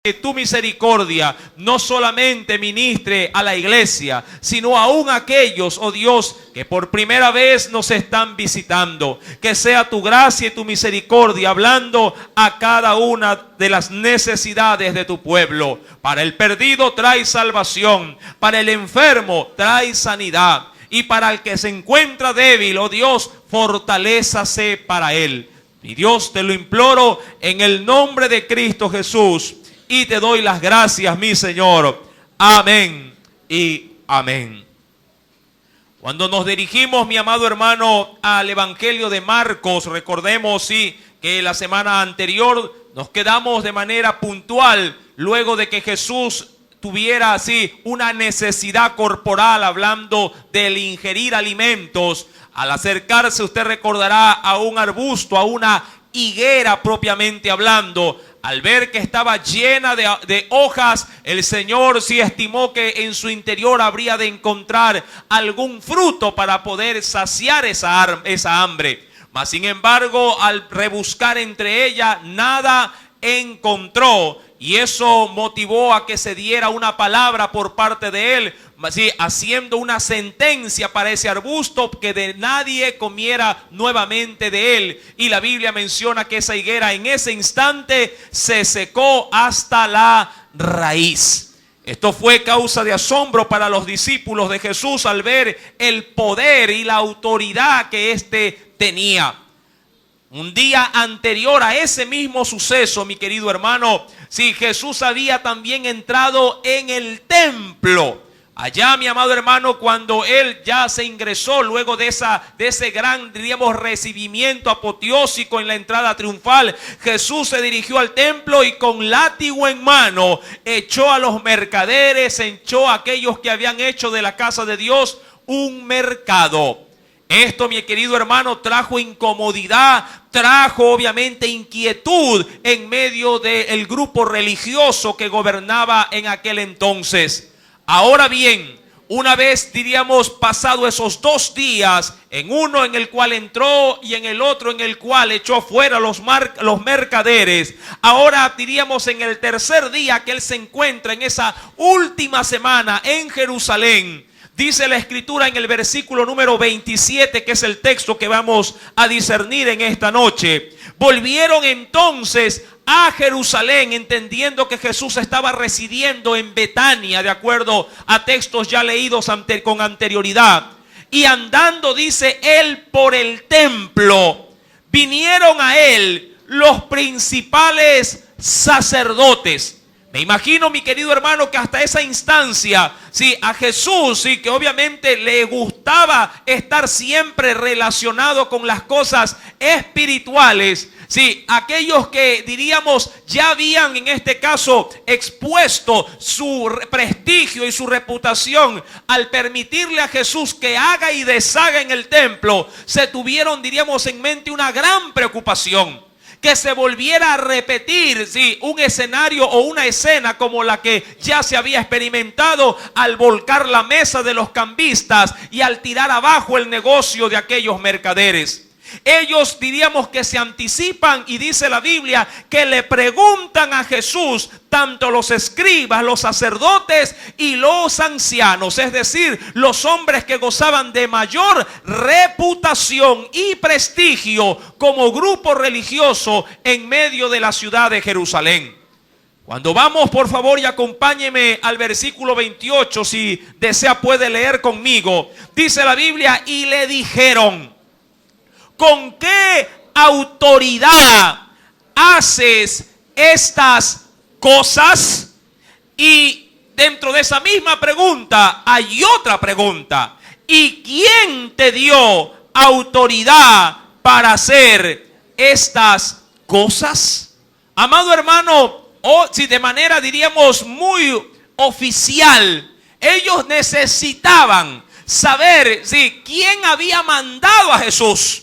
que tu misericordia no solamente ministre a la iglesia, sino aún a aquellos, oh Dios, que por primera vez nos están visitando. Que sea tu gracia y tu misericordia hablando a cada una de las necesidades de tu pueblo. Para el perdido trae salvación, para el enfermo trae sanidad, y para el que se encuentra débil, oh Dios, fortalézase para él. Y Dios, te lo imploro en el nombre de Cristo Jesús. Y te doy las gracias, mi Señor. Amén y amén. Cuando nos dirigimos, mi amado hermano, al Evangelio de Marcos, recordemos, sí, que la semana anterior nos quedamos de manera puntual, luego de que Jesús tuviera así una necesidad corporal, hablando del ingerir alimentos. Al acercarse, usted recordará, a un arbusto, a una higuera propiamente hablando. Al ver que estaba llena de hojas, el Señor sí estimó que en su interior habría de encontrar algún fruto para poder saciar esa hambre. Mas sin embargo, al rebuscar entre ella, nada encontró. Y eso motivó a que se diera una palabra por parte de él, ¿sí?, haciendo una sentencia para ese arbusto, que de nadie comiera nuevamente de él. Y la Biblia menciona que esa higuera en ese instante se secó hasta la raíz. Esto fue causa de asombro para los discípulos de Jesús al ver el poder y la autoridad que éste tenía. Un día anterior a ese mismo suceso, mi querido hermano, sí, Jesús había también entrado en el templo. Allá, mi amado hermano, cuando él ya se ingresó luego de ese gran, diríamos, recibimiento apoteósico en la entrada triunfal, Jesús se dirigió al templo y con látigo en mano echó a los mercaderes, echó a aquellos que habían hecho de la casa de Dios un mercado. Esto, mi querido hermano, trajo incomodidad, trajo obviamente inquietud en medio del grupo religioso que gobernaba en aquel entonces. Ahora bien, una vez, diríamos, pasado esos 2 días, en uno en el cual entró y en el otro en el cual echó fuera los mercaderes, ahora diríamos en el tercer día que él se encuentra en esa última semana en Jerusalén. Dice la Escritura en el versículo número 27, que es el texto que vamos a discernir en esta noche. Volvieron entonces a Jerusalén, entendiendo que Jesús estaba residiendo en Betania, de acuerdo a textos ya leídos con anterioridad. Y andando, dice él, por el templo, vinieron a él los principales sacerdotes. Me imagino, mi querido hermano, que hasta esa instancia, sí, a Jesús, sí, que obviamente le gustaba estar siempre relacionado con las cosas espirituales, sí, aquellos que diríamos ya habían en este caso expuesto su prestigio y su reputación al permitirle a Jesús que haga y deshaga en el templo, se tuvieron, diríamos, en mente una gran preocupación. Que se volviera a repetir, sí, un escenario o una escena como la que ya se había experimentado al volcar la mesa de los cambistas y al tirar abajo el negocio de aquellos mercaderes. Ellos, diríamos, que se anticipan, y dice la Biblia que le preguntan a Jesús tanto los escribas, los sacerdotes y los ancianos, es decir, los hombres que gozaban de mayor reputación y prestigio como grupo religioso en medio de la ciudad de Jerusalén. Cuando vamos, por favor, y acompáñeme al versículo 28, si desea puede leer conmigo. Dice la Biblia: y le dijeron: ¿con qué autoridad haces estas cosas? Y dentro de esa misma pregunta hay otra pregunta: ¿y quién te dio autoridad para hacer estas cosas? Amado hermano, o si de manera, diríamos, muy oficial, ellos necesitaban saber, sí, quién había mandado a Jesús.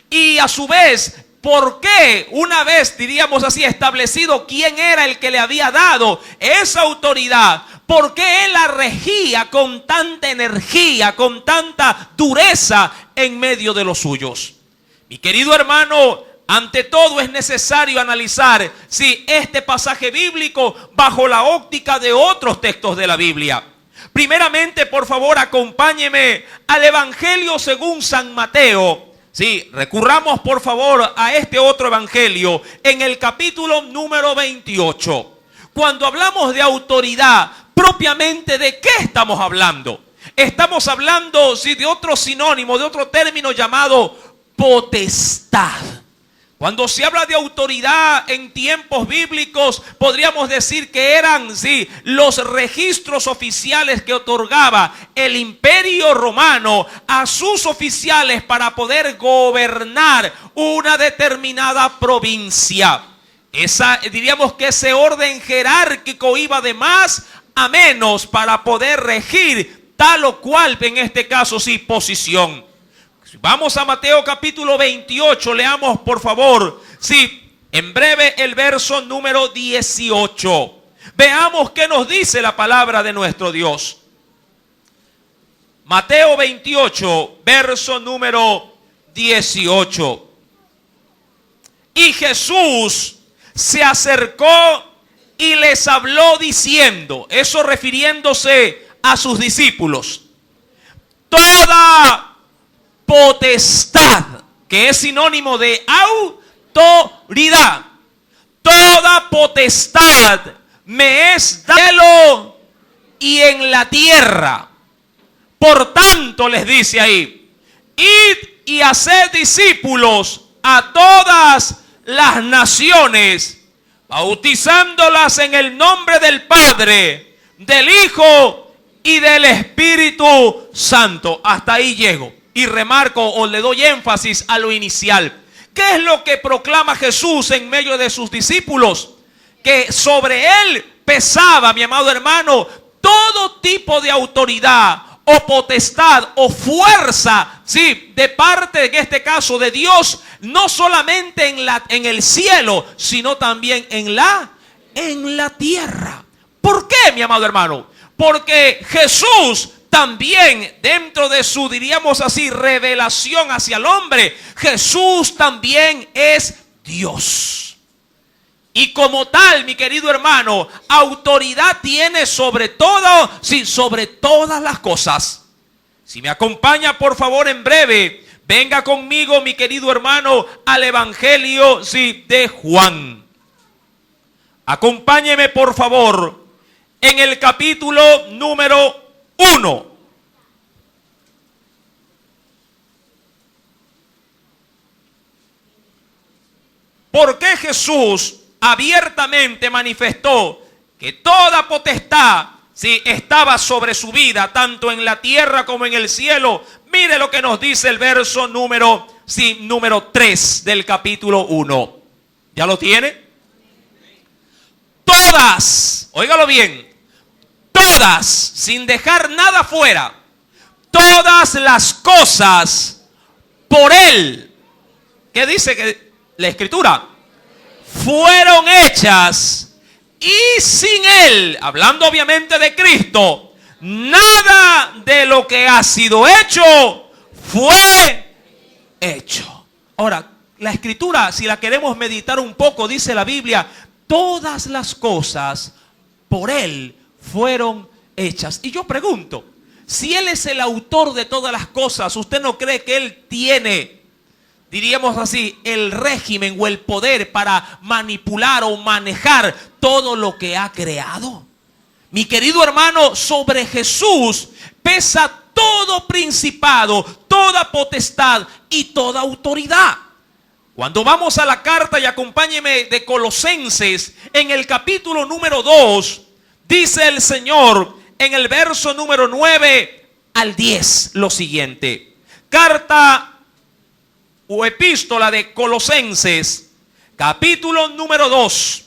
Y a su vez, ¿por qué, una vez, diríamos así, establecido quién era el que le había dado esa autoridad, por qué él la regía con tanta energía, con tanta dureza en medio de los suyos? Mi querido hermano, ante todo es necesario analizar si este pasaje bíblico bajo la óptica de otros textos de la Biblia. Primeramente, por favor, acompáñeme al Evangelio según San Mateo. Sí, recurramos por favor a este otro evangelio en el capítulo número 28. Cuando hablamos de autoridad, propiamente ¿de qué estamos hablando? Estamos hablando de otro sinónimo, de otro término llamado potestad. Cuando se habla de autoridad en tiempos bíblicos, podríamos decir que eran los registros oficiales que otorgaba el Imperio Romano a sus oficiales para poder gobernar una determinada provincia. Diríamos que ese orden jerárquico iba de más a menos para poder regir tal o cual, en este caso posición. Vamos a Mateo capítulo 28, leamos por favor, en breve el verso número 18. Veamos qué nos dice la palabra de nuestro Dios. Mateo 28, verso número 18. Y Jesús se acercó y les habló diciendo, eso refiriéndose a sus discípulos, toda potestad, que es sinónimo de autoridad, toda potestad me es dada y en la tierra. Por tanto, les dice ahí, id y haced discípulos a todas las naciones, bautizándolas en el nombre del Padre, del Hijo y del Espíritu Santo. Hasta ahí llego. Y remarco o le doy énfasis a lo inicial. ¿Qué es lo que proclama Jesús en medio de sus discípulos? Que sobre él pesaba, mi amado hermano, todo tipo de autoridad o potestad o fuerza, de parte, en este caso, de Dios, no solamente en el cielo, sino también en la tierra. ¿Por qué, mi amado hermano? Porque Jesús también, dentro de su, diríamos así, revelación hacia el hombre, Jesús también es Dios. Y como tal, mi querido hermano, autoridad tiene sobre todo, sobre todas las cosas. Si me acompaña, por favor, en breve, venga conmigo, mi querido hermano, al Evangelio, de Juan. Acompáñeme, por favor, en el capítulo número 1. ¿Por qué Jesús abiertamente manifestó que toda potestad estaba sobre su vida, tanto en la tierra como en el cielo? Mire lo que nos dice el verso número 3 del capítulo 1. ¿Ya lo tiene? Todas, óigalo bien, todas, sin dejar nada fuera, todas las cosas por Él. ¿Qué dice que la Escritura? Fueron hechas, y sin Él, hablando obviamente de Cristo, nada de lo que ha sido hecho fue hecho. Ahora, la Escritura, si la queremos meditar un poco, dice la Biblia, todas las cosas por Él fueron hechas. Y yo pregunto, si Él es el autor de todas las cosas, ¿usted no cree que Él tiene, diríamos así, el régimen o el poder para manipular o manejar todo lo que ha creado? Mi querido hermano, sobre Jesús pesa todo principado, toda potestad y toda autoridad. Cuando vamos a la carta, y acompáñeme, de Colosenses, en el capítulo número 2, dice el Señor en el verso número 9 al 10 lo siguiente. Carta o epístola de Colosenses, capítulo número 2.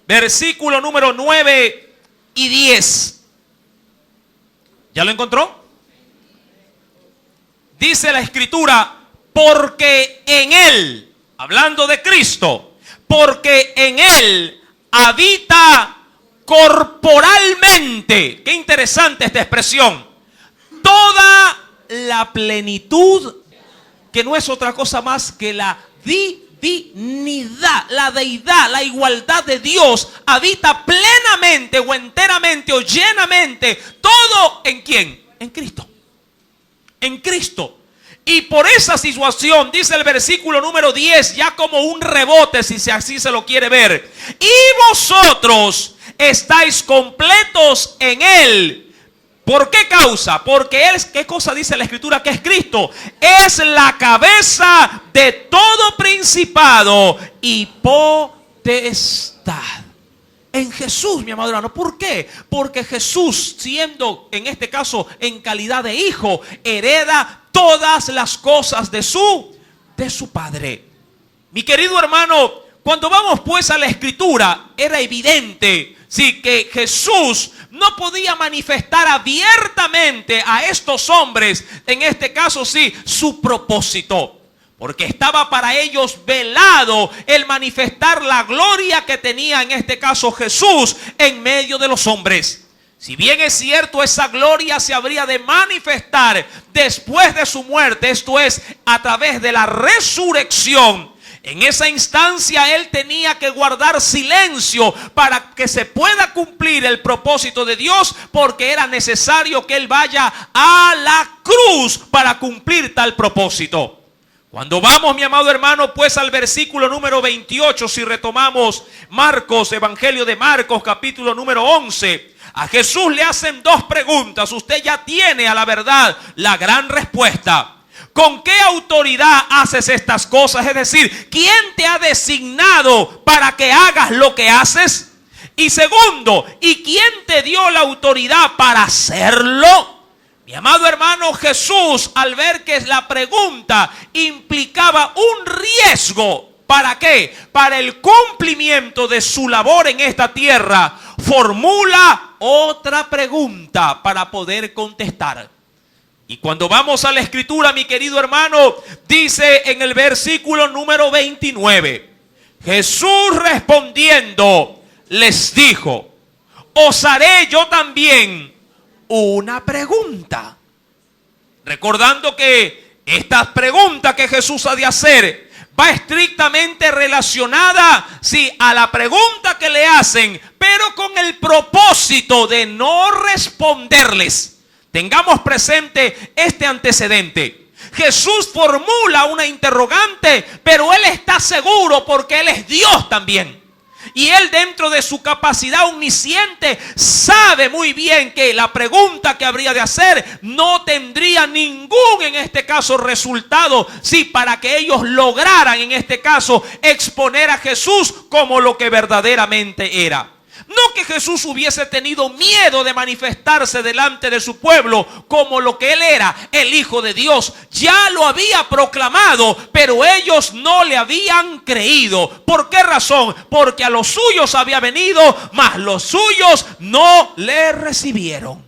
Versículo número 9 y 10. ¿Ya lo encontró? Dice la Escritura, porque en Él, hablando de Cristo, porque en él habita corporalmente. Qué interesante esta expresión. Toda la plenitud, que no es otra cosa más que la divinidad, la deidad, la igualdad de Dios, habita plenamente o enteramente o llenamente. ¿Todo en quién? En Cristo. En Cristo. Y por esa situación, dice el versículo número 10, ya como un rebote, si así se lo quiere ver. Y vosotros estáis completos en Él. ¿Por qué causa? Porque Él, ¿qué cosa dice la Escritura? Que es Cristo. Es la cabeza de todo principado y potestad. En Jesús, mi amado hermano. ¿Por qué? Porque Jesús, siendo en este caso en calidad de hijo, hereda todas las cosas de su Padre. Mi querido hermano, cuando vamos pues a la Escritura, era evidente, sí, que Jesús no podía manifestar abiertamente a estos hombres, en este caso sí, su propósito. Porque estaba para ellos velado el manifestar la gloria que tenía en este caso Jesús en medio de los hombres. Si bien es cierto, esa gloria se habría de manifestar después de su muerte, esto es, a través de la resurrección. En esa instancia Él tenía que guardar silencio para que se pueda cumplir el propósito de Dios, porque era necesario que Él vaya a la cruz para cumplir tal propósito. Cuando vamos, mi amado hermano, pues al versículo número 28, si retomamos Marcos, Evangelio de Marcos, capítulo número 11, a Jesús le hacen dos preguntas. Usted ya tiene a la verdad la gran respuesta. ¿Con qué autoridad haces estas cosas? Es decir, ¿quién te ha designado para que hagas lo que haces? Y segundo, ¿y quién te dio la autoridad para hacerlo? Mi amado hermano, Jesús, al ver que la pregunta implicaba un riesgo, ¿para qué? Para el cumplimiento de su labor en esta tierra, formula otra pregunta para poder contestar. Y cuando vamos a la Escritura, mi querido hermano, dice en el versículo número 29, Jesús respondiendo les dijo: os haré yo también una pregunta. Recordando que esta pregunta que Jesús ha de hacer va estrictamente relacionada, sí, a la pregunta que le hacen, pero con el propósito de no responderles. Tengamos presente este antecedente. Jesús formula una interrogante, pero Él está seguro porque Él es Dios también. Y Él, dentro de su capacidad omnisciente, sabe muy bien que la pregunta que habría de hacer no tendría ningún, en este caso, resultado, sí, para que ellos lograran, en este caso, exponer a Jesús como lo que verdaderamente era. No que Jesús hubiese tenido miedo de manifestarse delante de su pueblo como lo que Él era, el Hijo de Dios. Ya lo había proclamado, pero ellos no le habían creído. ¿Por qué razón? Porque a los suyos había venido, mas los suyos no le recibieron.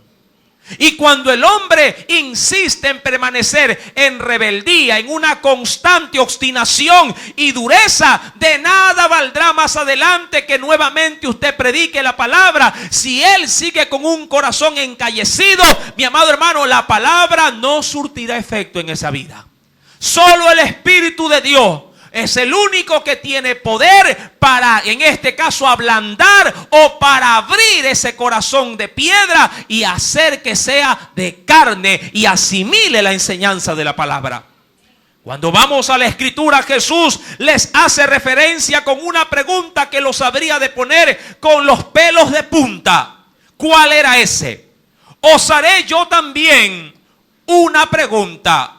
Y cuando el hombre insiste en permanecer en rebeldía, en una constante obstinación y dureza, de nada valdrá más adelante que nuevamente usted predique la palabra. Si él sigue con un corazón encallecido, mi amado hermano, la palabra no surtirá efecto en esa vida. Solo el Espíritu de Dios es el único que tiene poder para, en este caso, ablandar o para abrir ese corazón de piedra y hacer que sea de carne y asimile la enseñanza de la palabra. Cuando vamos a la Escritura, Jesús les hace referencia con una pregunta que los habría de poner con los pelos de punta. ¿Cuál era ese? Os haré yo también una pregunta.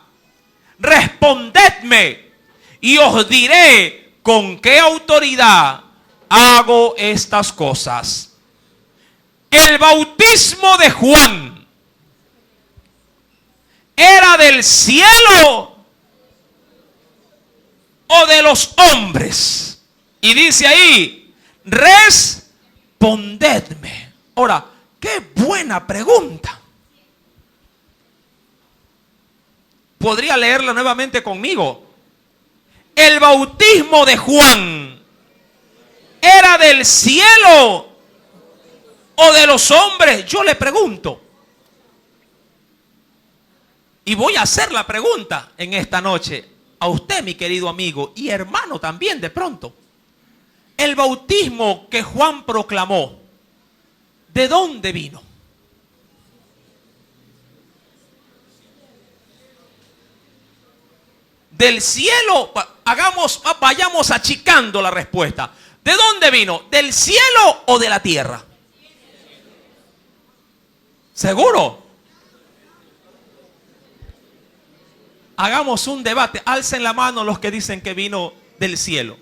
Respondedme y os diré con qué autoridad hago estas cosas. El bautismo de Juan ¿era del cielo o de los hombres? Y dice ahí: respondedme. Ahora, qué buena pregunta. ¿Podría leerla nuevamente conmigo? El bautismo de Juan ¿Era del cielo o de los hombres? Yo le pregunto. Y voy a hacer la pregunta en esta noche a usted, mi querido amigo, y hermano también de pronto. El bautismo que Juan proclamó, ¿de dónde vino? Del cielo. Vayamos achicando la respuesta. ¿De dónde vino? ¿Del cielo o de la tierra? ¿Seguro? Hagamos un debate. Alcen la mano los que dicen que vino del cielo.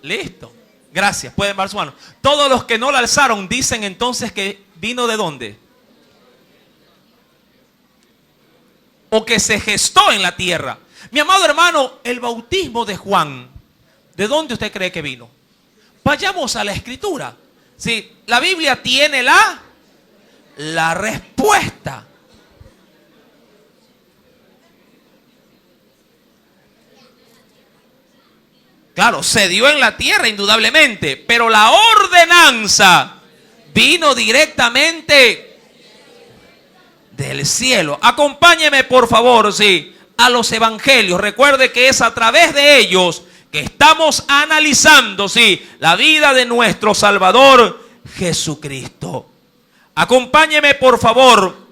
Listo. Gracias. Pueden dar su mano. Todos los que no la alzaron dicen entonces que vino ¿de dónde? O que se gestó en la tierra. Mi amado hermano, el bautismo de Juan, ¿de dónde usted cree que vino? Vayamos a la escritura. Sí, la Biblia tiene la respuesta. Claro, se dio en la tierra indudablemente, pero la ordenanza vino directamente del cielo. Acompáñeme por favor, sí, a los evangelios. Recuerde que es a través de ellos que estamos analizando, sí, la vida de nuestro Salvador Jesucristo. Acompáñeme por favor.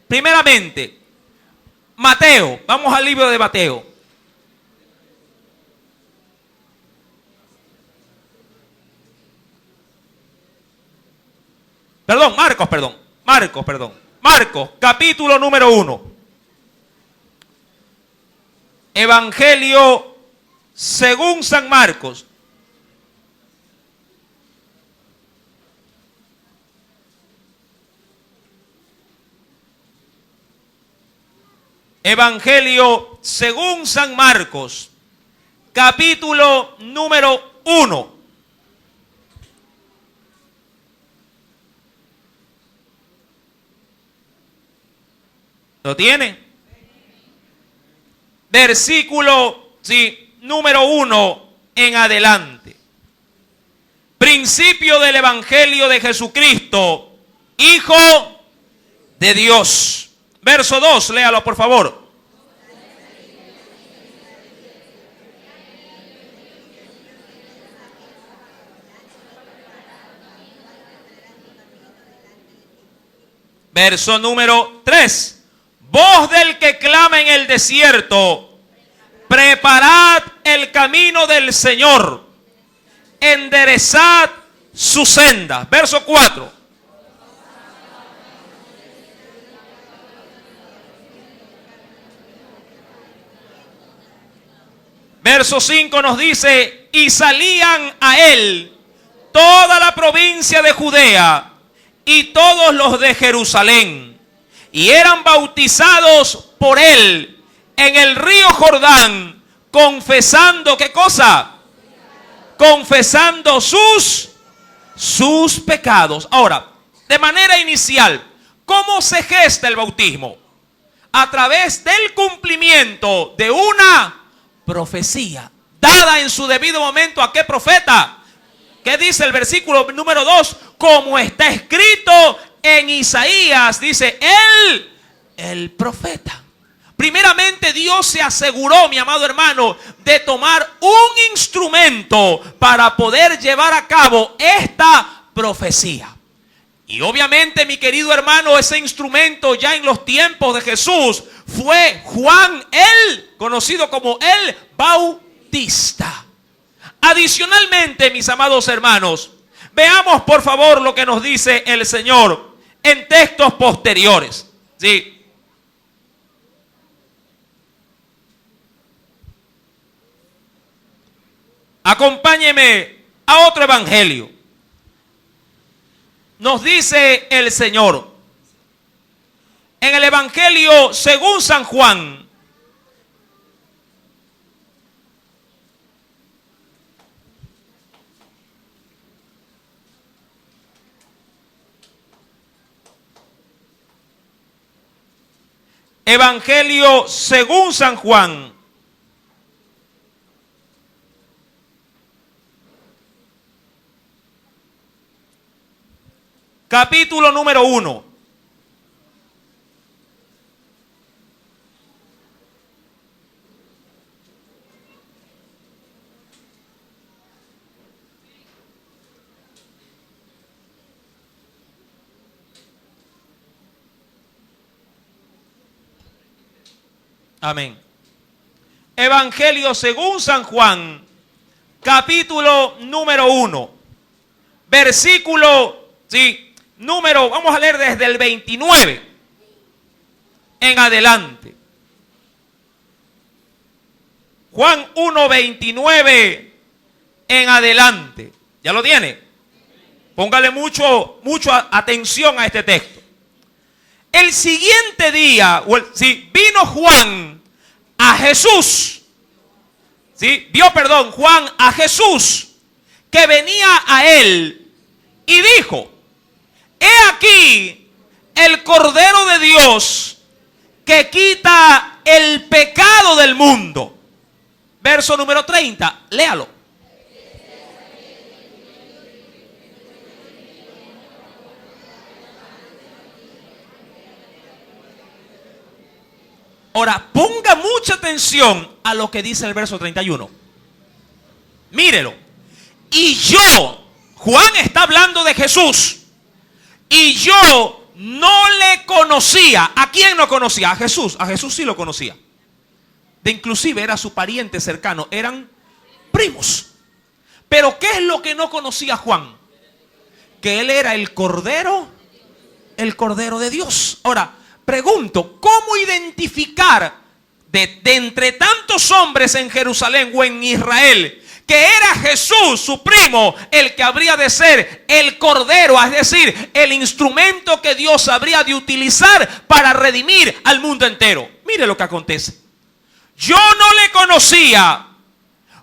Primeramente, Mateo. Vamos al libro de Mateo. Marcos, capítulo número 1. Evangelio según San Marcos. Evangelio según San Marcos, capítulo número 1. ¿Lo tiene? Versículo, sí, número 1 en adelante. Principio del Evangelio de Jesucristo, Hijo de Dios. Verso 2, léalo por favor. Verso número 3. Voz del que clama en el desierto, preparad el camino del Señor, enderezad su senda. Verso 4. Verso 5 nos dice, y salían a él toda la provincia de Judea y todos los de Jerusalén, y eran bautizados por él en el río Jordán, confesando, ¿qué cosa? Confesando sus pecados. Ahora, de manera inicial, ¿cómo se gesta el bautismo? A través del cumplimiento de una profecía dada en su debido momento. ¿A qué profeta? ¿Qué dice el versículo número 2? Como está escrito en Isaías, dice el profeta. Primeramente Dios se aseguró, mi amado hermano, de tomar un instrumento para poder llevar a cabo esta profecía. Y obviamente, mi querido hermano, ese instrumento ya en los tiempos de Jesús fue Juan, conocido como el Bautista. Adicionalmente, mis amados hermanos, veamos por favor lo que nos dice el Señor en textos posteriores. ¿Sí? Acompáñeme a otro evangelio. Nos dice el Señor en el Evangelio según San Juan, Evangelio según San Juan. Capítulo número 1. Amén. Evangelio según San Juan, capítulo número 1, versículo, vamos a leer desde el 29 en adelante. Juan 1, 29 en adelante. ¿Ya lo tiene? Póngale mucho atención a este texto. El siguiente día, vino Juan a Jesús. Juan a Jesús, que venía a él y dijo: he aquí el Cordero de Dios que quita el pecado del mundo. Verso número 30, léalo. Ahora, ponga mucha atención a lo que dice el verso 31. Mírelo. Y yo, Juan está hablando de Jesús, y yo no le conocía. ¿A quién no conocía? A Jesús. A Jesús sí lo conocía. Inclusive era su pariente cercano, eran primos. Pero ¿qué es lo que no conocía Juan? Que él era el Cordero de Dios. Ahora, pregunto, ¿cómo identificar de entre tantos hombres en Jerusalén o en Israel que era Jesús, su primo, el que habría de ser el Cordero, es decir, el instrumento que Dios habría de utilizar para redimir al mundo entero? Mire lo que acontece. Yo no le conocía,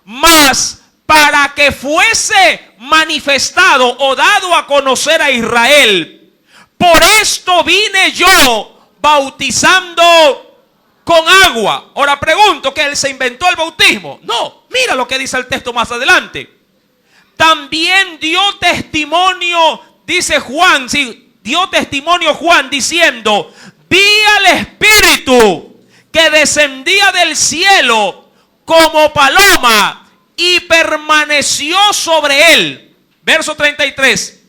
mas para que fuese manifestado o dado a conocer a Israel, por esto vine yo bautizando con agua. Ahora pregunto, ¿que él se inventó el bautismo? No, mira lo que dice el texto más adelante. También dio testimonio, dice Juan, dio testimonio Juan diciendo: vi al Espíritu que descendía del cielo como paloma y permaneció sobre él. Verso 33.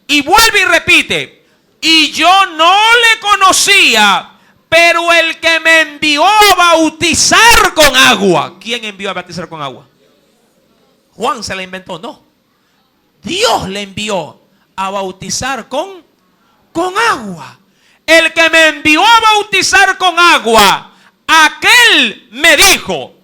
Y vuelve y repite: y yo no le conocía, pero el que me envió a bautizar con agua. ¿Quién envió a bautizar con agua? Juan se la inventó, no. Dios le envió a bautizar con agua. El que me envió a bautizar con agua, aquel me dijo: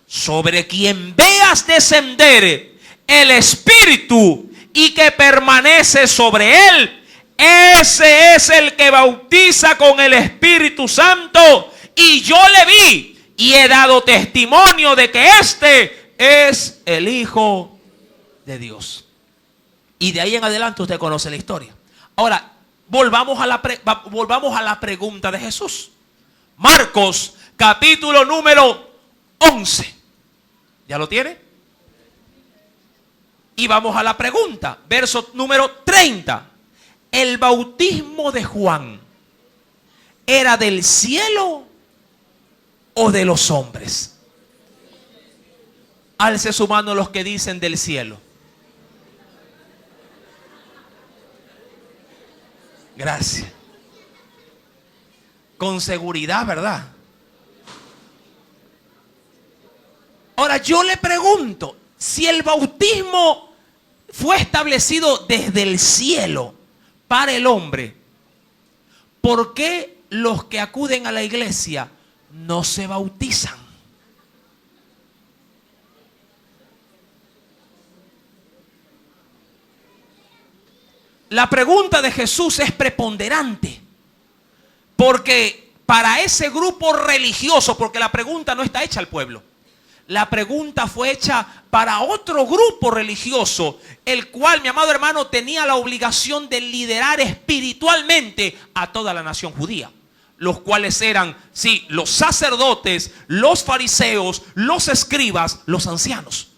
sobre quien veas descender el Espíritu y que permanece sobre él, ese es el que bautiza con el Espíritu Santo. Y yo le vi y he dado testimonio de que este es el Hijo de Dios. Y de ahí en adelante usted conoce la historia. Ahora, volvamos a la pregunta de Jesús. Marcos, capítulo número 11. ¿Ya lo tiene? Y vamos a la pregunta, verso número 30. ¿El bautismo de Juan era del cielo o de los hombres? Alce su mano los que dicen del cielo. Gracias. Con seguridad, ¿verdad? Ahora yo le pregunto, si el bautismo fue establecido desde el cielo para el hombre, ¿por qué los que acuden a la iglesia no se bautizan? La pregunta de Jesús es preponderante, porque para ese grupo religioso, porque la pregunta no está hecha al pueblo, la pregunta fue hecha para otro grupo religioso, el cual, mi amado hermano, tenía la obligación de liderar espiritualmente a toda la nación judía. los cuales eran, sí, los sacerdotes, los fariseos, los escribas, los ancianos.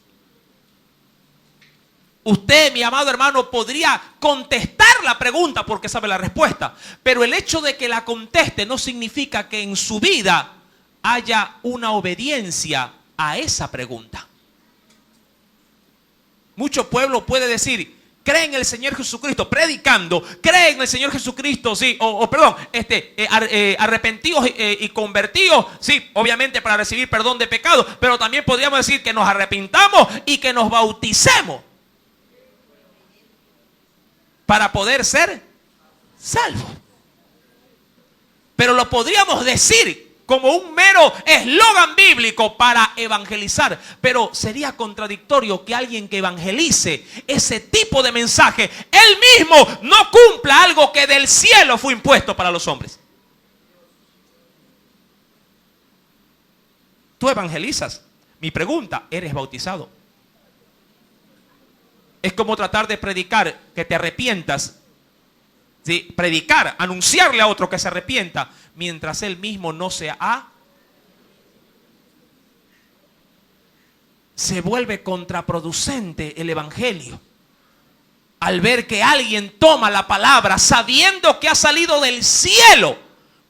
Usted, mi amado hermano, podría contestar la pregunta porque sabe la respuesta, pero el hecho de que la conteste no significa que en su vida haya una obediencia a esa pregunta. Mucho pueblo puede decir: cree en el Señor Jesucristo, predicando, cree en el Señor Jesucristo, sí, arrepentidos y convertidos, sí, obviamente para recibir perdón de pecados, pero también podríamos decir que nos arrepintamos y que nos bauticemos para poder ser salvos. Pero lo podríamos decir como un mero eslogan bíblico para evangelizar, pero sería contradictorio que alguien que evangelice ese tipo de mensaje, él mismo no cumpla algo que del cielo fue impuesto para los hombres. Tú evangelizas. Mi pregunta: ¿eres bautizado? Es como tratar de predicar que te arrepientas, ¿sí? Predicar, anunciarle a otro que se arrepienta, mientras él mismo no se ha. Se vuelve contraproducente el evangelio al ver que alguien toma la palabra sabiendo que ha salido del cielo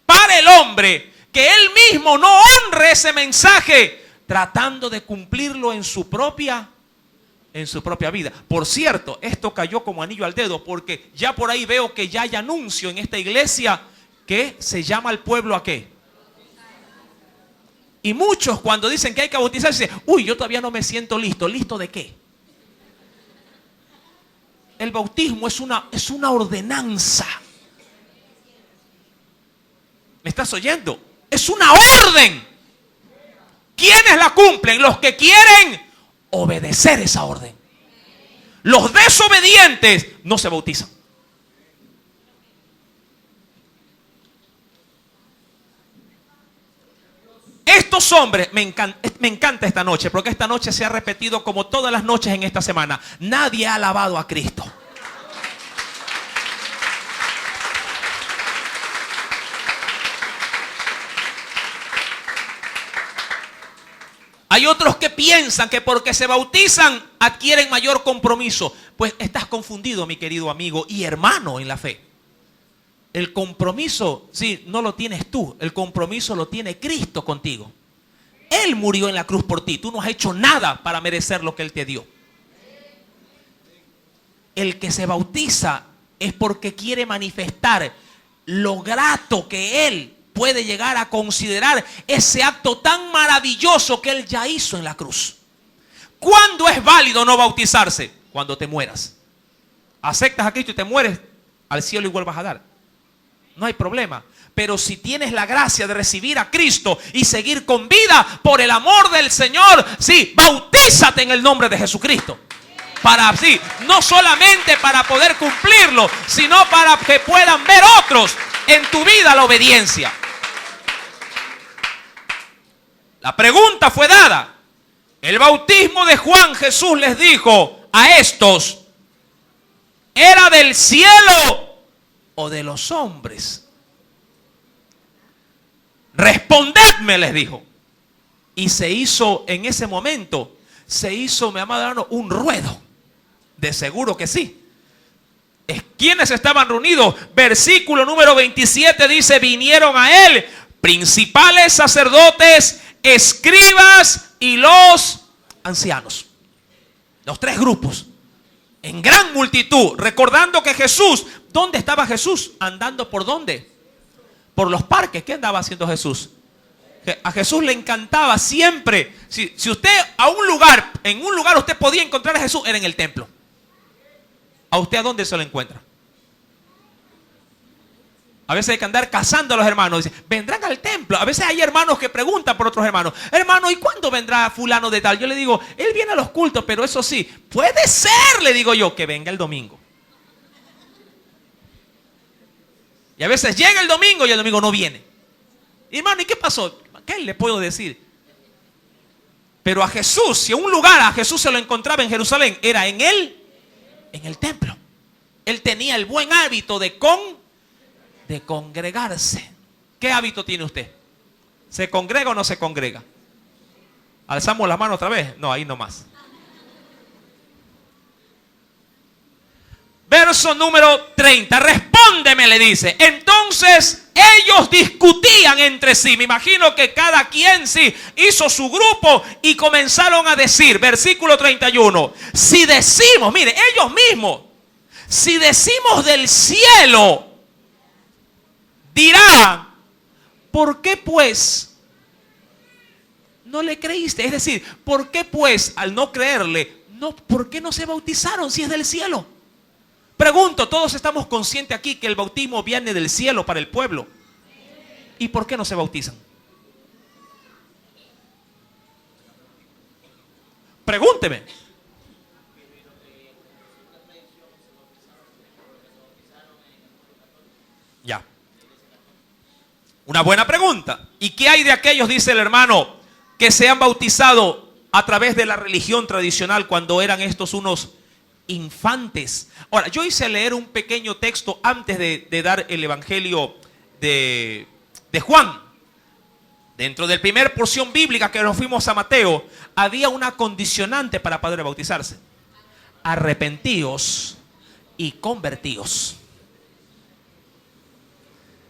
para el hombre, que él mismo no honre ese mensaje, tratando de cumplirlo en su propia vida. Por cierto, esto cayó como anillo al dedo, porque ya por ahí veo que ya hay anuncio en esta iglesia que se llama al pueblo ¿a qué? Y muchos cuando dicen que hay que bautizarse dicen: uy, yo todavía no me siento listo. ¿Listo de qué? El bautismo es una ordenanza. ¿Me estás oyendo? Es una orden. ¿Quiénes la cumplen? Los que quieren obedecer esa orden. Los desobedientes no se bautizan. Estos hombres, me encanta esta noche, porque esta noche se ha repetido como todas las noches en esta semana. Nadie ha alabado a Cristo. Hay otros que piensan que porque se bautizan adquieren mayor compromiso. Pues estás confundido, mi querido amigo y hermano en la fe. El compromiso, sí, no lo tienes tú. El compromiso lo tiene Cristo contigo. Él murió en la cruz por ti. Tú no has hecho nada para merecer lo que Él te dio. El que se bautiza es porque quiere manifestar lo grato que Él puede llegar a considerar ese acto tan maravilloso que Él ya hizo en la cruz. ¿Cuándo es válido no bautizarse? Cuando te mueras. Aceptas a Cristo y te mueres, al cielo igual vas a dar. No hay problema. Pero si tienes la gracia de recibir a Cristo y seguir con vida por el amor del Señor, sí, bautízate en el nombre de Jesucristo. Para sí, no solamente para poder cumplirlo, sino para que puedan ver otros en tu vida la obediencia. La pregunta fue dada. El bautismo de Juan, Jesús les dijo a estos: ¿era del cielo o de los hombres? Respondedme, les dijo. Y se hizo en ese momento, mi amado hermano, un ruedo. De seguro que sí. ¿Quiénes estaban reunidos? Versículo número 27 dice: vinieron a él principales sacerdotes, escribas y los ancianos. Los tres grupos. En gran multitud. Recordando que Jesús, ¿dónde estaba Jesús? Andando por ¿dónde? Por los parques. ¿Qué andaba haciendo Jesús? A Jesús le encantaba siempre. Si usted en un lugar usted podía encontrar a Jesús, era en el templo. ¿A usted a dónde se lo encuentra? A veces hay que andar cazando a los hermanos. Dicen: vendrán al templo. A veces hay hermanos que preguntan por otros hermanos: hermano, ¿y cuándo vendrá fulano de tal? Yo le digo: él viene a los cultos, pero eso sí, puede ser, le digo yo, que venga el domingo. Y a veces llega el domingo y el domingo no viene. Hermano, ¿y qué pasó? ¿Qué le puedo decir? Pero a Jesús, si un lugar a Jesús se lo encontraba en Jerusalén, era en el templo. Él tenía el buen hábito de congregarse. ¿Qué hábito tiene usted? ¿Se congrega o no se congrega? ¿Alzamos las manos otra vez? No, ahí nomás. Verso número 30. Respóndeme, le dice. Entonces ellos discutían entre sí. Me imagino que cada quien sí hizo su grupo y comenzaron a decir, versículo 31. Si decimos, mire, ellos mismos, si decimos del cielo, dirán, ¿por qué pues no le creíste? Es decir, ¿por qué pues al no creerle, por qué no se bautizaron si es del cielo? Pregunto, todos estamos conscientes aquí que el bautismo viene del cielo para el pueblo. ¿Y por qué no se bautizan? Pregúnteme. Ya. Una buena pregunta. ¿Y qué hay de aquellos, dice el hermano, que se han bautizado a través de la religión tradicional cuando eran estos unos infantes? Ahora, yo hice leer un pequeño texto antes de dar el evangelio de Juan. Dentro del primer porción bíblica que nos fuimos a Mateo, había una condicionante para poder bautizarse: arrepentíos y convertíos.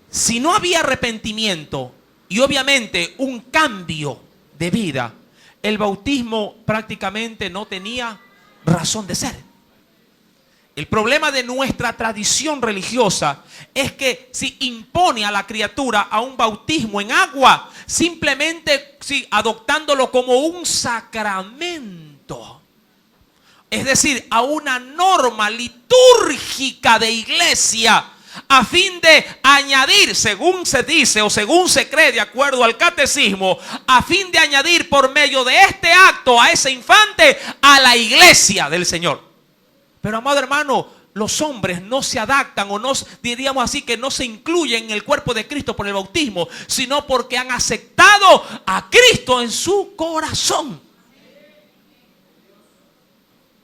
Si no había arrepentimiento y obviamente un cambio de vida, el bautismo prácticamente no tenía razón de ser. El problema de nuestra tradición religiosa es que si impone a la criatura a un bautismo en agua, simplemente adoptándolo como un sacramento, es decir, a una norma litúrgica de iglesia, a fin de añadir, según se dice o según se cree de acuerdo al catecismo, a fin de añadir por medio de este acto a ese infante a la iglesia del Señor. Pero, amado hermano, los hombres no se adaptan, o no, diríamos así, que no se incluyen en el cuerpo de Cristo por el bautismo, sino porque han aceptado a Cristo en su corazón.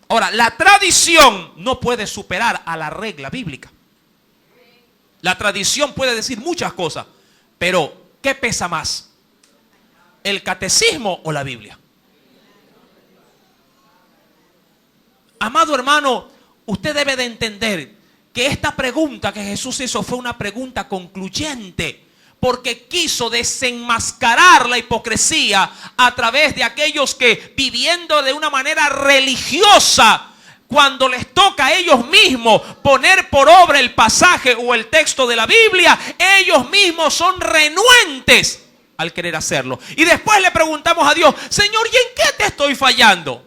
Ahora, la tradición no puede superar a la regla bíblica. La tradición puede decir muchas cosas, pero ¿qué pesa más? ¿El catecismo o la Biblia? Amado hermano, usted debe de entender que esta pregunta que Jesús hizo fue una pregunta concluyente, porque quiso desenmascarar la hipocresía a través de aquellos que, viviendo de una manera religiosa, cuando les toca a ellos mismos poner por obra el pasaje o el texto de la Biblia, ellos mismos son renuentes al querer hacerlo. Y después le preguntamos a Dios: Señor, ¿y en qué te estoy fallando?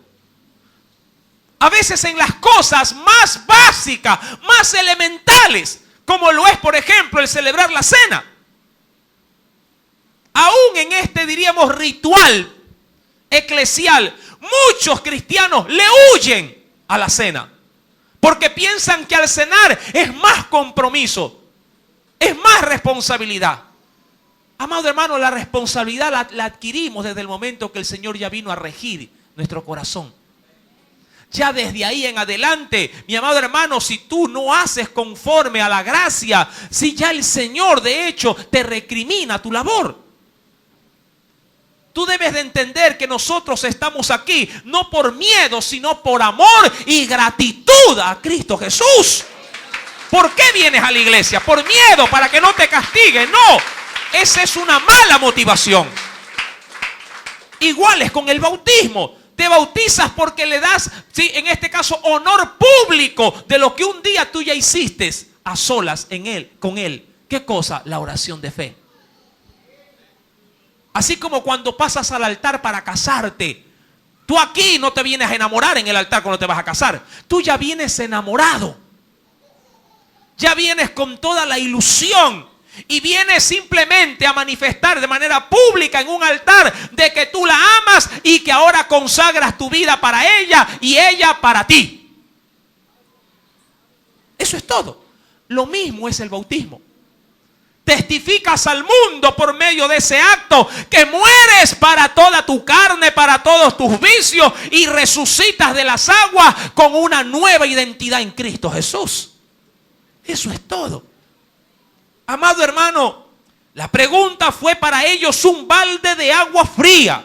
A veces en las cosas más básicas, más elementales, como lo es, por ejemplo, el celebrar la cena. Aún en este, diríamos, ritual eclesial, muchos cristianos le huyen a la cena, porque piensan que al cenar es más compromiso, es más responsabilidad. Amado hermano, la responsabilidad la adquirimos desde el momento que el Señor ya vino a regir nuestro corazón. Ya desde ahí en adelante, mi amado hermano, si tú no haces conforme a la gracia, si ya el Señor de hecho te recrimina tu labor. Tú debes de entender que nosotros estamos aquí no por miedo, sino por amor y gratitud a Cristo Jesús. ¿Por qué vienes a la iglesia? ¿Por miedo? ¿Para que no te castiguen? No, esa es una mala motivación. Igual es con el bautismo. Te bautizas porque le das, sí, en este caso, honor público de lo que un día tú ya hiciste a solas en él, con él. ¿Qué cosa? La oración de fe. Así como cuando pasas al altar para casarte. Tú aquí no te vienes a enamorar en el altar cuando te vas a casar. Tú ya vienes enamorado. Ya vienes con toda la ilusión. Y vienes simplemente a manifestar de manera pública en un altar de que tú la amas y que ahora consagras tu vida para ella y ella para ti. Eso es todo. Lo mismo es el bautismo. Testificas al mundo por medio de ese acto que mueres para toda tu carne, para todos tus vicios, y resucitas de las aguas con una nueva identidad en Cristo Jesús. Eso es todo. Amado hermano, La pregunta fue para ellos un balde de agua fría.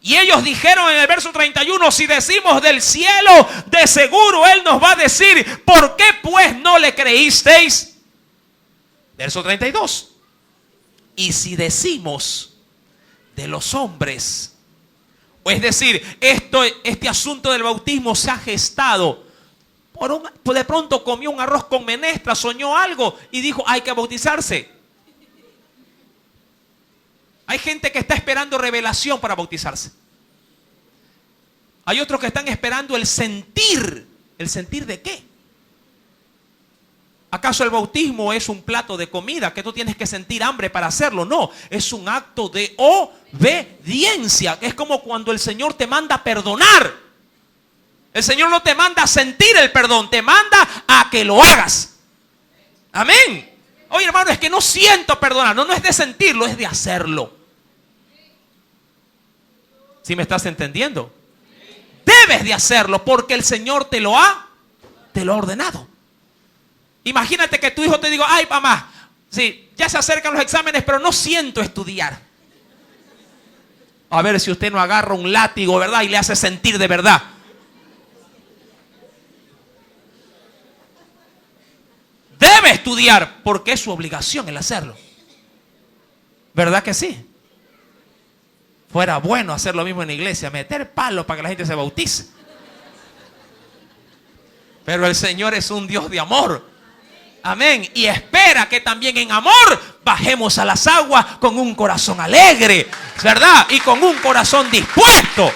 Y ellos dijeron en el verso 31, si decimos del cielo, de seguro Él nos va a decir, ¿por qué pues no le creísteis? Verso 32. Y si decimos de los hombres, es decir, este asunto del bautismo se ha gestado. De pronto comió un arroz con menestra, soñó algo y dijo, hay que bautizarse. Hay gente que está esperando revelación para bautizarse. Hay otros que están esperando el sentir. ¿El sentir de qué? ¿Acaso el bautismo es un plato de comida que tú tienes que sentir hambre para hacerlo? No, es un acto de obediencia. Es como cuando el Señor te manda a perdonar. El Señor no te manda a sentir el perdón, te manda a que lo hagas. Amén. Oye, hermano, es que no siento perdonar. No es de sentirlo, es de hacerlo. ¿Sí me estás entendiendo? Debes de hacerlo porque el Señor te lo ha ordenado. Imagínate que tu hijo te diga, ay mamá, sí, ya se acercan los exámenes, pero no siento estudiar. A ver si usted no agarra un látigo, ¿verdad? Y le hace sentir de verdad. Debe estudiar porque es su obligación el hacerlo. ¿Verdad que sí? Fuera bueno hacer lo mismo en la iglesia, meter palos para que la gente se bautice. Pero el Señor es un Dios de amor. Amén. Y espera que también en amor bajemos a las aguas con un corazón alegre, ¿verdad? Y con un corazón dispuesto.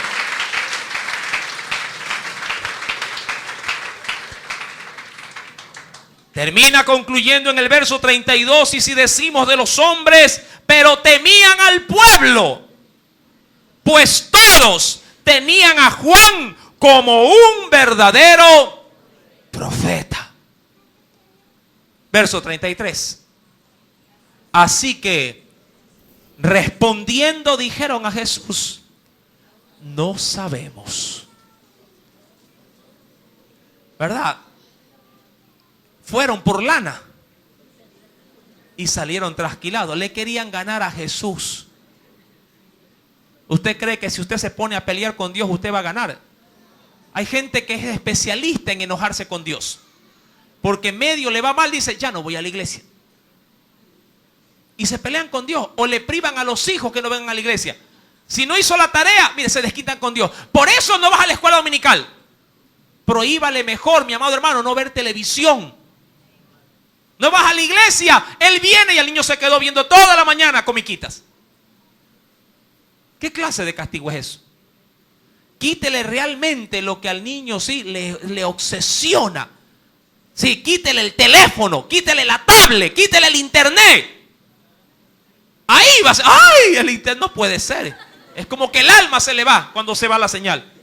Termina concluyendo en el verso 32, y si decimos de los hombres, pero temían al pueblo, pues todos tenían a Juan como un verdadero profeta. Verso 33. Así que respondiendo dijeron a Jesús, no sabemos. ¿Verdad? Fueron por lana y salieron trasquilados. Le querían ganar a Jesús. ¿Usted cree que si usted se pone a pelear con Dios, usted va a ganar? Hay gente que es especialista en enojarse con Dios. Porque medio le va mal, dice, ya no voy a la iglesia. Y se pelean con Dios. O le privan a los hijos que no vengan a la iglesia. Si no hizo la tarea, mire, se desquitan con Dios. Por eso no vas a la escuela dominical. Prohíbale mejor, mi amado hermano, no ver televisión. No vas a la iglesia. Él viene y el niño se quedó viendo toda la mañana comiquitas. ¿Qué clase de castigo es eso? Quítele realmente lo que al niño sí le obsesiona. Sí, quítele el teléfono, quítele la tablet, quítele el internet. Ahí va a ser, ¡ay! El internet no puede ser. Es como que el alma se le va cuando se va la señal.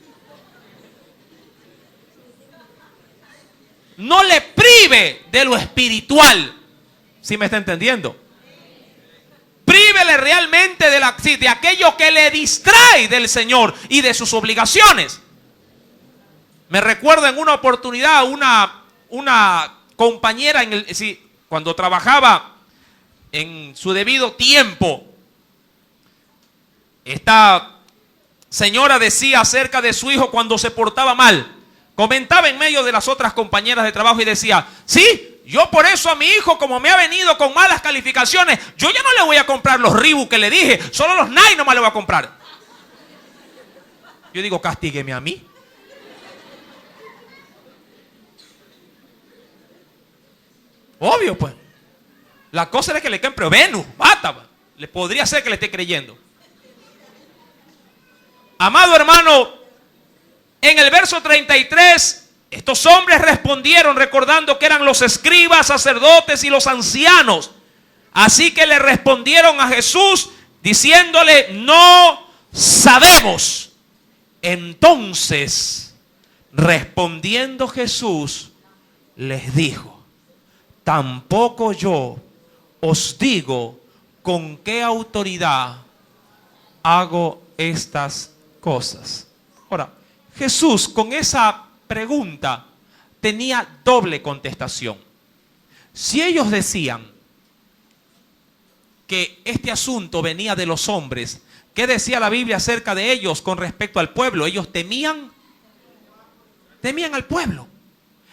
No le prive de lo espiritual. ¿Sí me está entendiendo? Prívele realmente de aquello que le distrae del Señor y de sus obligaciones. Me recuerdo en una oportunidad una compañera cuando trabajaba en su debido tiempo. Esta señora decía acerca de su hijo cuando se portaba mal. Comentaba en medio de las otras compañeras de trabajo y decía, sí, yo por eso a mi hijo, como me ha venido con malas calificaciones, yo ya no le voy a comprar los Reebok que le dije, solo los Nike nomás le voy a comprar. Yo digo, castígueme a mí. Obvio, pues. La cosa es que le caen, pero Venus, bata, le podría ser que le esté creyendo. Amado hermano, en el verso 33, estos hombres respondieron recordando que eran los escribas, sacerdotes y los ancianos. Así que le respondieron a Jesús diciéndole, no sabemos. Entonces, respondiendo Jesús, les dijo, tampoco yo os digo con qué autoridad hago estas cosas. Ahora, Jesús con esa pregunta tenía doble contestación. Si ellos decían, que este asunto venía de los hombres, ¿qué decía la Biblia acerca de ellos con respecto al pueblo? Ellos temían al pueblo.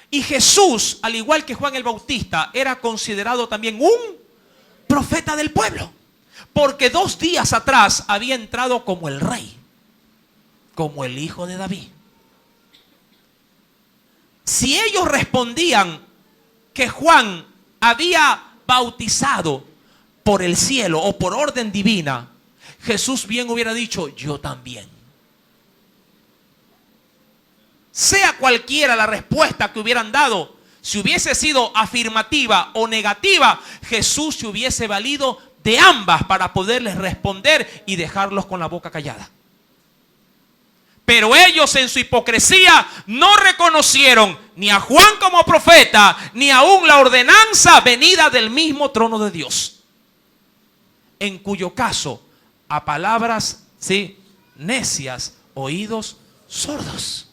Y Jesús, al igual que Juan el Bautista, era considerado también un profeta del pueblo. Porque 2 días atrás había entrado como el rey, como el hijo de David. Si ellos respondían que Juan había bautizado por el cielo o por orden divina, Jesús bien hubiera dicho, yo también. Sea cualquiera la respuesta que hubieran dado, si hubiese sido afirmativa o negativa, Jesús se hubiese valido de ambas para poderles responder y dejarlos con la boca callada. Pero ellos en su hipocresía no reconocieron ni a Juan como profeta, ni aún la ordenanza venida del mismo trono de Dios. En cuyo caso, a palabras, sí, necias, oídos sordos.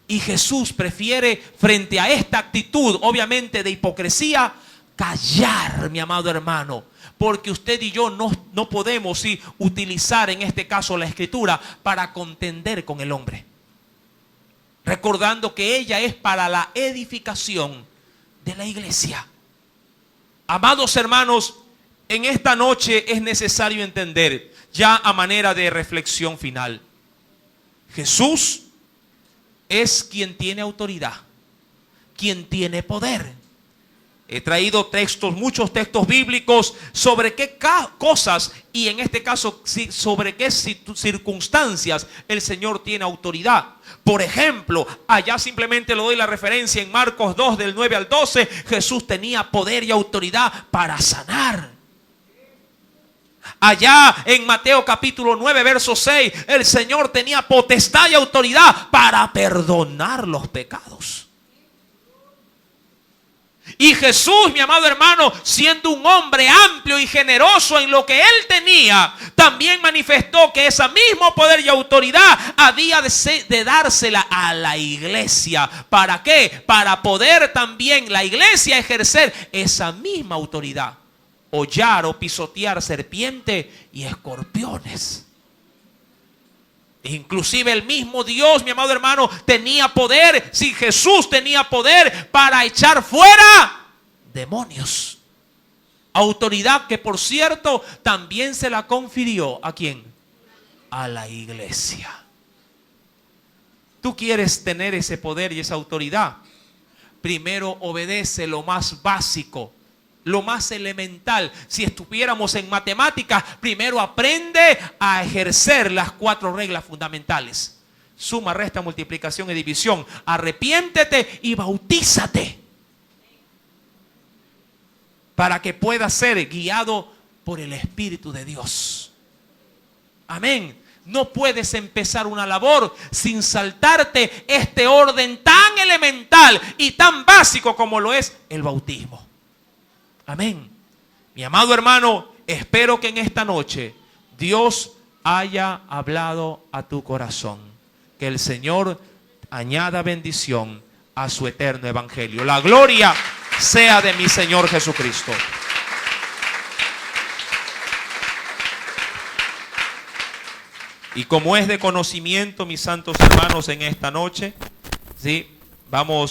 Y Jesús prefiere, frente a esta actitud, obviamente de hipocresía, callar, mi amado hermano. Porque usted y yo no podemos utilizar en este caso la Escritura para contender con el hombre. Recordando que ella es para la edificación de la iglesia. Amados hermanos, en esta noche es necesario entender, ya a manera de reflexión final, Jesús es quien tiene autoridad, quien tiene poder. He traído muchos textos bíblicos sobre qué cosas y en este caso sobre qué circunstancias el Señor tiene autoridad. Por ejemplo, allá simplemente le doy la referencia en Marcos 2 del 9 al 12, Jesús tenía poder y autoridad para sanar. Allá en Mateo capítulo 9 verso 6, el Señor tenía potestad y autoridad para perdonar los pecados. Y Jesús, mi amado hermano, siendo un hombre amplio y generoso en lo que él tenía, también manifestó que ese mismo poder y autoridad había de dársela a la iglesia. ¿Para qué? Para poder también la iglesia ejercer esa misma autoridad. Hollar o pisotear serpientes y escorpiones. Inclusive el mismo Dios, mi amado hermano, tenía poder. Si Jesús tenía poder para echar fuera demonios. Autoridad que, por cierto, también se la confirió ¿a quién? A la iglesia. ¿Tú quieres tener ese poder y esa autoridad? Primero obedece lo más básico, lo más elemental. Si estuviéramos en matemáticas, primero aprende a ejercer las 4 reglas fundamentales: suma, resta, multiplicación y división. Arrepiéntete y bautízate para que puedas ser guiado por el Espíritu de Dios. Amén. No puedes empezar una labor sin saltarte este orden tan elemental y tan básico como lo es el bautismo. Amén. Mi amado hermano, espero que en esta noche Dios haya hablado a tu corazón. Que el Señor añada bendición a su eterno evangelio. La gloria sea de mi Señor Jesucristo. Y como es de conocimiento, mis santos hermanos, en esta noche, ¿sí? Vamos